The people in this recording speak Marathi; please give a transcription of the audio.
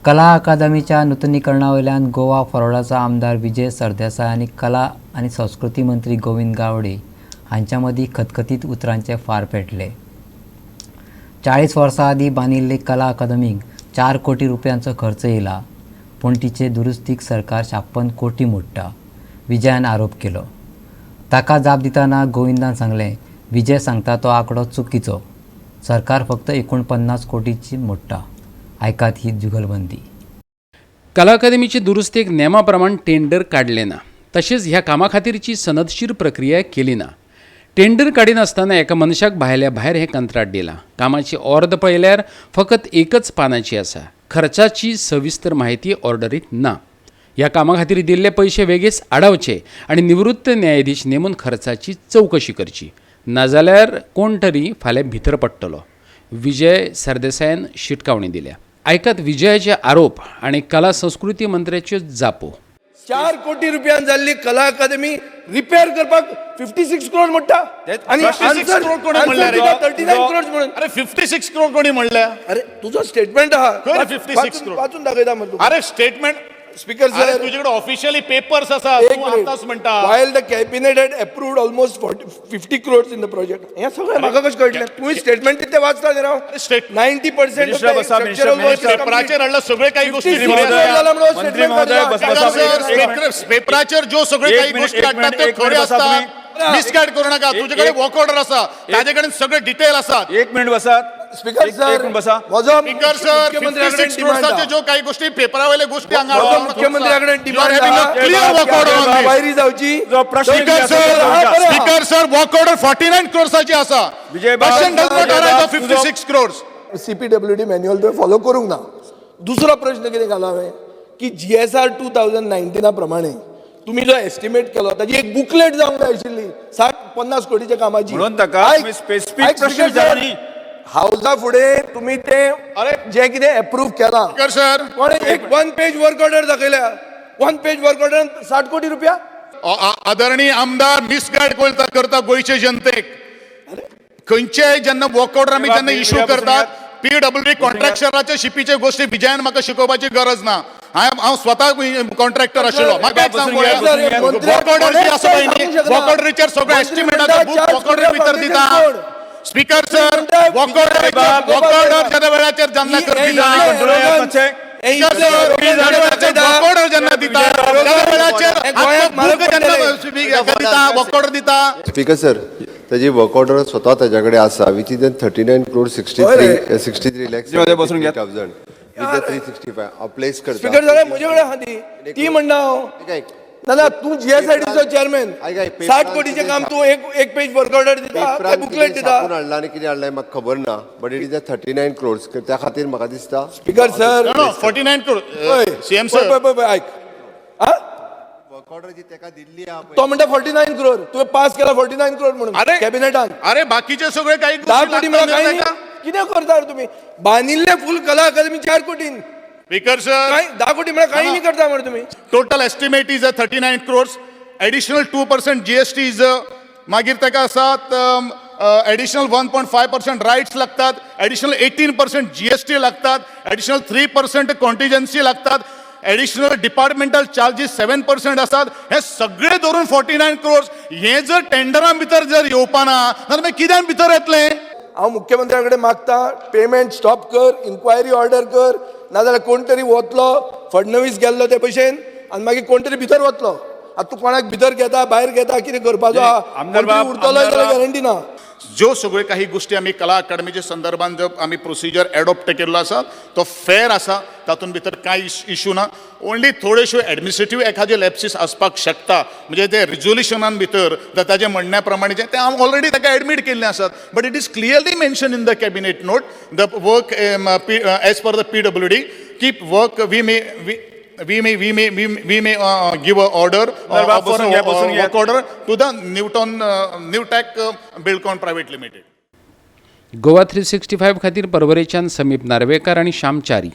कला अकादमीच्या नूतनीकरणावयल्यान गोवा फॉरवर्डाचो आमदार विजय सरदेसाय आनी कला आनी संस्कृती मंत्री गोविंद गावडे हांच्या मदीं खतखतीत उतरांचे फार पेटले. 40 वर्सां आदीं बांदिल्ले कला अकादमीक 4 कोटी रुपयांचो खर्च येयला, पूण तिचे दुरुस्तीक सरकार 56 कोटी मोडटा, विजयान आरोप केलो. ताका जाप दितना गोविंदान सांगलें, विजय सांगता तो आंकडो चुकीचो. सरकार फक्त 49 कोटीची मोडटा. ऐकात ही जुगलबंदी. कला अकादमीची दुरुस्तेक नेमाप्रमाण टेंडर काडले ना, तशेंच ह्या कामा खातीरची सनदशीर प्रक्रिया केली ना. टेंडर काडिनासतना एका मनशाक भायल्या भायर हें कंत्राट दिलां. कामाची ऑर्द पळयल्यार फकत एकच पानाची आसा. खर्चाची सविस्तर म्हायती ऑर्डरीत ना. ह्या कामा खातीर दिल्ले पयशे वेगळेच आडावचे आनी निवृत्त न्यायाधीश नेमून खर्चाची चवकशी करची, नाजाल्यार कोण तरी फाल्यां भितर पडटलो. विजय सरदेसायान शिटकावणी दिल्या. ऐकात विजयाचे आरोप आणि कला संस्कृती मंत्र्याच्यो जापो. 4 कोटी रुपयान जाल्ली कला अकादमी रिपेअर करपाक 56 करोड म्हणटा आणि 56 करोड कोणी म्हणले रे? 39 करोड म्हणून. अरे 56 करोड कोणी म्हणले? अरे तुझो स्टेटमेंट आहा, खरं 56 करोड वाचून दाखयता मग तू. अरे स्टेटमेंट स्पीकर अरे सर, तुझ्याकडे ऑफिशियली पेपर्स असा, तू आताच म्हणता. while the cabinet had approved almost 50 crores in the project. हे सगळं म्हाका कशें कळटलें? तुम्ही स्टेटमेंट ते वाचता न्ही राव. स्टेट 90% मिनिस्टर बसा, पेपराचेर हाडला सगळे काही गोष्टी पेपराचेर ज्यो सगळे काही गोष्टी हाडटात ते खरे असतात. मिसगायड करू नका. तुझ्याकडे वर्क ऑर्डर आसा, ताजे कडेन सगळे डिटेल आसात. एक मिनिट बसात. स्पीकर सर, म्हजो स्पीकर सर, 56 करोडचे ज्यो काही गोष्टी पेपरावयले गोष्टी हांगा मुख्यमंत्र्याकडे डिमांड क्लियर वर्क ऑर्डर भायरी जावची. स्पीकर सर वर्क ऑर्डर 49 करोड्साची आसा. Vijay question does not arise of 56 crores. CPWD manual तुवें फॉलो करूंक ना. दुसरो प्रश्न कितें घाला हांवें की GSR 2019 प्रमाणे तुम्ही जो एस्टिमेट केलो ताची एक बुकलेट जावंक जाय आशिल्ली 50 कोटीच्या कामाची. म्हणून ताका स्पेसिफिक प्रश्न विचारणी. हाऊसा फुडें तुम्ही ते जे कितें अप्रूव्ह केला स्पीकर सर, पण एक 1 पेज वर्क ऑर्डर दाखयल्या. 1 पेज वर्क ऑर्डर 60 कोटी रुपया. आदरणीय आमदार मिसगायड करता गोयचे जनतेक. खंयचेय जेन्ना वर्क ऑर्डर आमी जेन्ना इश्यू करतात, PWD कॉन्ट्रॅक्टराचे शिपीचे गोष्टी विजयान म्हाका शिकोवपाची गरज ना. हांव स्वता कॉन्ट्रॅक्टर आशिल्लो. म्हाका एक सांग, वर्क ऑर्डर जी आसा पळय न्ही, वर्क ऑर्डरीचेर सगळे एस्टिमेटाचो बुक वर्क ऑर्डर भितर दिता. स्पीकर सर, वर्क ऑर्डर ज्या वेळाचेर जेन्ना करता, ऑर्डर जेन्ना दिता त्या वेळाचेर वर्क ऑर्डर दिता. स्पीकर सर, त्याची वर्क ऑर्डर स्वतः त्याच्याकडे आसा, which is 39 crore 63 lakhs 365 place करता. स्पीकर जाल्यार म्हजे कडेन आहा ती म्हणना हांव. ना तू GSIDचो चेअरमॅन, 60 कोटीचे काम तू एक पेज वर्क ऑर्डर दिता, काय बुकलेट दिता. हाडला आनी कितें हाडलाय म्हाका खबर ना, बट इट इज 39 करोड्स. त्या खातीर म्हाका दिसता speaker sir 49 crore. CM sir ऐक, वर्क ऑर्डर जी तेका दिल्ली आहा तो म्हणटा 49 करोड तुवें पास केला 49 करोड म्हणून कॅबिनेटान. अरे बाकीचे सगळे काही 10 कोटी म्हणा काही नाही. कितें करता तुम्ही? बांदिल्ले फुल कला अकादमी 4 कोटीन. स्पीकर सर, 10 कोटी म्हणा काही नाही करता मरे तुम्ही. Total estimate is 39 crores. Additional 2% GST is मागीर ताका आसात एडिशनल 1.5% रायट्स लागतात, एडिशनल 18% GST लागतात, एडिशनल 3% कॉन्टिजन्सी लागतात, एडिशनल डिपार्टमेंटल चार्जीस 7% असतात. हे सगळे धरून 49 crores. हे जर टेंडरा भितर जर येवपाना जाल्यार मागीर कित्याक भितर येतले? हांव मुख्यमंत्र्याकडे मागता पेमेंट स्टॉप कर, इन्क्वायरी ऑर्डर कर, नाजाल्यार कोण तरी वतलो, फडणवीस गेल्लो ते पयशेन आनी मागीर कोण तरी भितर वतलो. आतां तूं कोणाक भितर घेता भायर घेता कितें करपाचो उरतलो जाल्यार गॅरंटी ना. ज्यो सगळ्यो काही गोष्टी आमी कला अकादमीच्या संदर्भात जो आमी प्रोसिजर एडॉप्ट केल्लो आसा तो फेर आसा. तातूंत भितर कांय इश्यू ना. ओन्ली थोड्योश्यो एडमिनिस्ट्रेटीव एखाद्यो लॅप्सीस आसपाक शकता, म्हणजे ते रिजोल्युशनान भितर ताजे म्हणण्या प्रमाणे ते हांव ऑलरेडी ताका एडमीट केल्ले आसात. But it is clearly mention in the cabinet note the work as per the PWD keep work we may give a order work order to the Newtech Buildcon Private Limited. Goa 365 खातीर परवरेच्यान समीप नार्वेकार आनी श्याम च्यारी